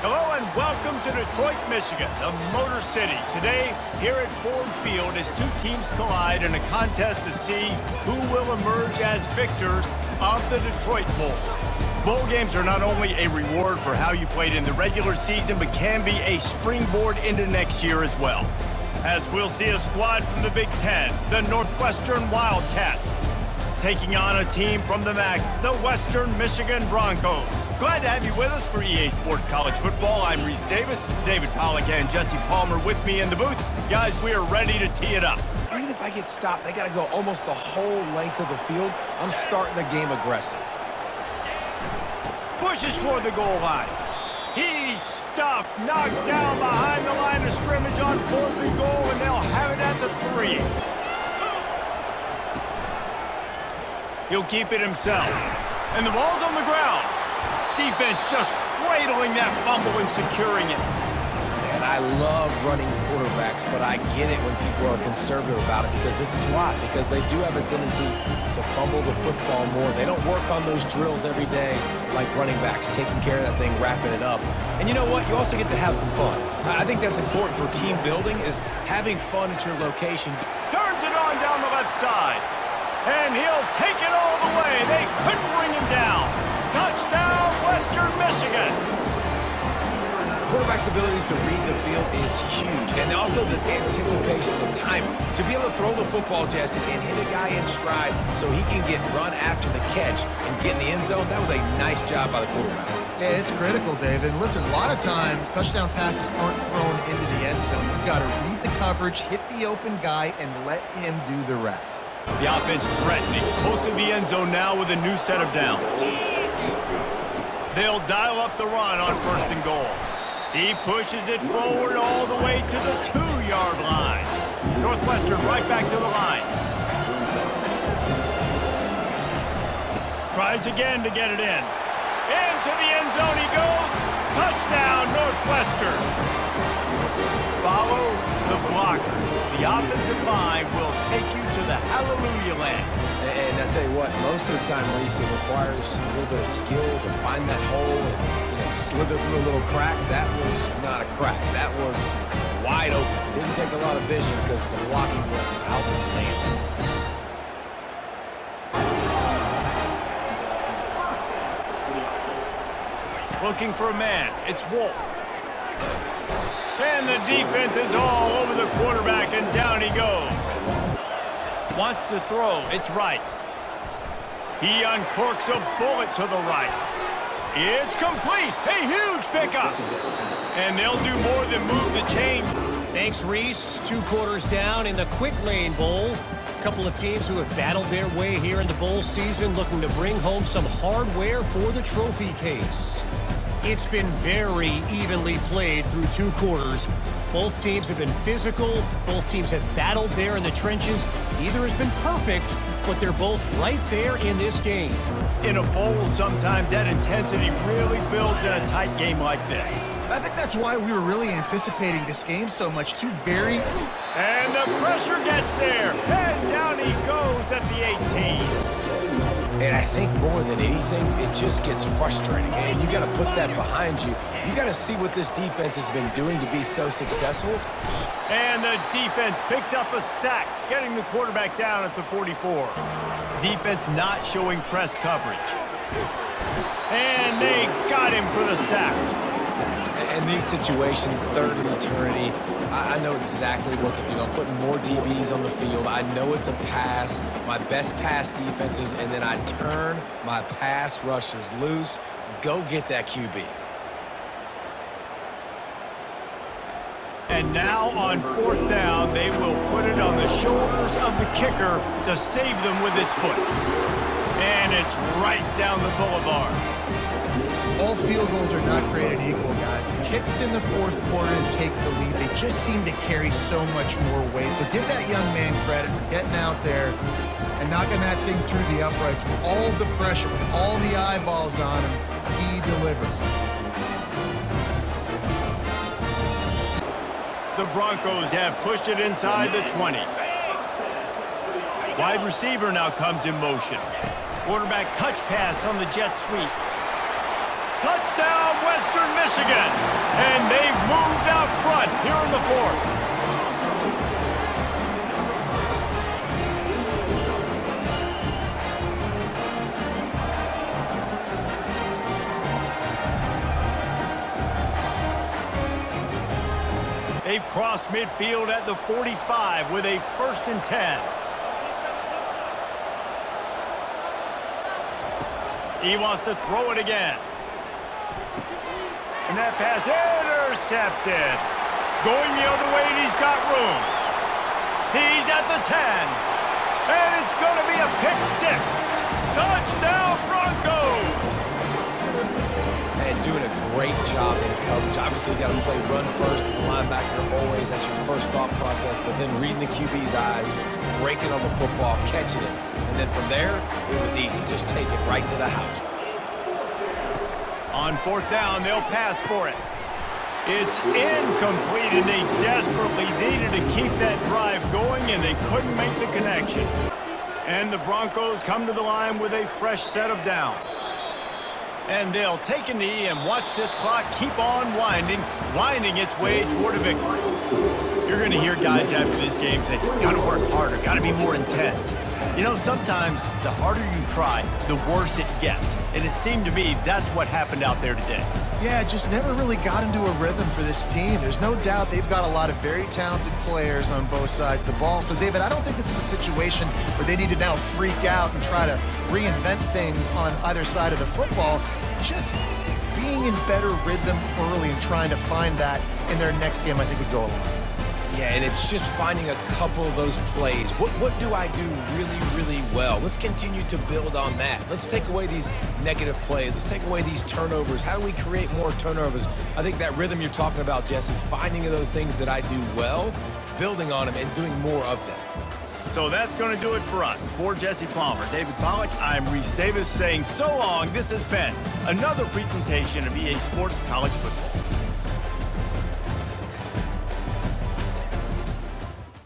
Hello and welcome to Detroit, Michigan, the Motor City. Today, here at Ford Field, as two teams collide in a contest to see who will emerge as victors of the Detroit Bowl. Bowl games are not only a reward for how you played in the regular season, but can be a springboard into next year as well. As we'll see a squad from the Big Ten, the Northwestern Wildcats, taking on a team from the MAC, the Western Michigan Broncos. Glad to have you with us for EA Sports College Football. I'm Reese Davis, David Pollack and Jesse Palmer with me in the booth. Guys, we are ready to tee it up. Even if I get stopped, they got to go almost the whole length of the field. I'm starting the game aggressive. Pushes for the goal line. He's stuffed, knocked down behind the line of scrimmage on 4th and goal, and they'll have it at the 3. He'll keep it himself. And the ball's on the ground. Defense just cradling that fumble and securing it. Man, I love running quarterbacks, but I get it when people are conservative about it because this is why. Because they do have a tendency to fumble the football more. They don't work on those drills every day like running backs, taking care of that thing, wrapping it up. And you know what? You also get to have some fun. I think that's important for team building is having fun at your location. Turns it on down the left side. And he'll take it all the way. They couldn't bring him down. Touchdown, Western Michigan. Quarterback's abilities to read the field is huge. And also the anticipation, the timing. To be able to throw the football, Jesse, and hit a guy in stride so he can get run after the catch and get in the end zone, that was a nice job by the quarterback. Yeah, it's critical, David. Listen, a lot of times touchdown passes aren't thrown into the end zone. You've got to read the coverage, hit the open guy, and let him do the rest. The offense threatening, close to the end zone now with a new set of downs. They'll dial up the run on 1st and goal. He pushes it forward all the way to the 2-yard line. Northwestern right back to the line. Tries again to get it in. Into the end zone he goes. Touchdown, Northwestern. Follow the blockers. The offensive line will take you to the hallelujah land. And I tell you what, most of the time, Reese, it requires a little bit of skill to find that hole and slither through a little crack. That was not a crack. That was wide open. Didn't take a lot of vision because the blocking was outstanding. Looking for a man. It's Wolf. And the defense is all over the quarterback, and down he goes. Wants to throw. It's right. He uncorks a bullet to the right. It's complete. A huge pickup. And they'll do more than move the chains. Thanks, Reese. 2 quarters down in the Quick Lane Bowl. A couple of teams who have battled their way here in the bowl season looking to bring home some hardware for the trophy case. It's been very evenly played through 2 quarters. Both teams have been physical. Both teams have battled there in the trenches. Neither has been perfect, but they're both right there in this game. In a bowl, sometimes that intensity really builds in a tight game like this. I think that's why we were really anticipating this game so much. Two very... And the pressure gets there. And down he goes at the 18. And I think more than anything, it just gets frustrating. And you got to put that behind you. You got to see what this defense has been doing to be so successful. And the defense picks up a sack, getting the quarterback down at the 44. Defense not showing press coverage. And they got him for the sack. In these situations, 3rd and eternity, I know exactly what to do. I'm putting more DBs on the field. I know it's a pass, my best pass defenses, and then I turn my pass rushers loose. Go get that QB. And now on 4th down, they will put it on the shoulders of the kicker to save them with his foot. And it's right down the boulevard. All field goals are not created equal, guys. Kicks in the 4th quarter and take the lead. They just seem to carry so much more weight. So give that young man credit for getting out there and knocking that thing through the uprights with all the pressure, with all the eyeballs on him. He delivered. The Broncos have pushed it inside the 20. Wide receiver now comes in motion. Quarterback touch pass on the jet sweep. Touchdown, Western Michigan! moved out front here in the fourth. They've crossed midfield at the 45 with a 1st and 10. He wants to throw it again. And that pass intercepted. Going the other way, and he's got room. He's at the 10. And it's going to be a pick 6. Touchdown, Broncos! And doing a great job in coverage. Obviously, you got to play run first as a linebacker always. That's your first thought process. But then reading the QB's eyes, breaking on the football, catching it. And then from there, it was easy. Just take it right to the house. On 4th down, they'll pass for it. It's incomplete, and they desperately needed to keep that drive going, and they couldn't make the connection. And the Broncos come to the line with a fresh set of downs. And they'll take a knee and watch this clock keep on winding its way toward a victory. You're going to hear guys after this game say, gotta work harder, gotta be more intense. You know, sometimes the harder you try, the worse it gets. And it seemed to me that's what happened out there today. Yeah, just never really got into a rhythm for this team. There's no doubt they've got a lot of very talented players on both sides of the ball. So, David, I don't think this is a situation where they need to now freak out and try to reinvent things on either side of the football. Just being in better rhythm early and trying to find that in their next game, I think would go a long way. Yeah, and it's just finding a couple of those plays. What do I do really, really well? Let's continue to build on that. Let's take away these negative plays. Let's take away these turnovers. How do we create more turnovers? I think that rhythm you're talking about, Jesse, finding those things that I do well, building on them, and doing more of them. So that's going to do it for us. For Jesse Palmer, David Pollack, I'm Reese Davis saying so long. This has been another presentation of EA Sports College Football.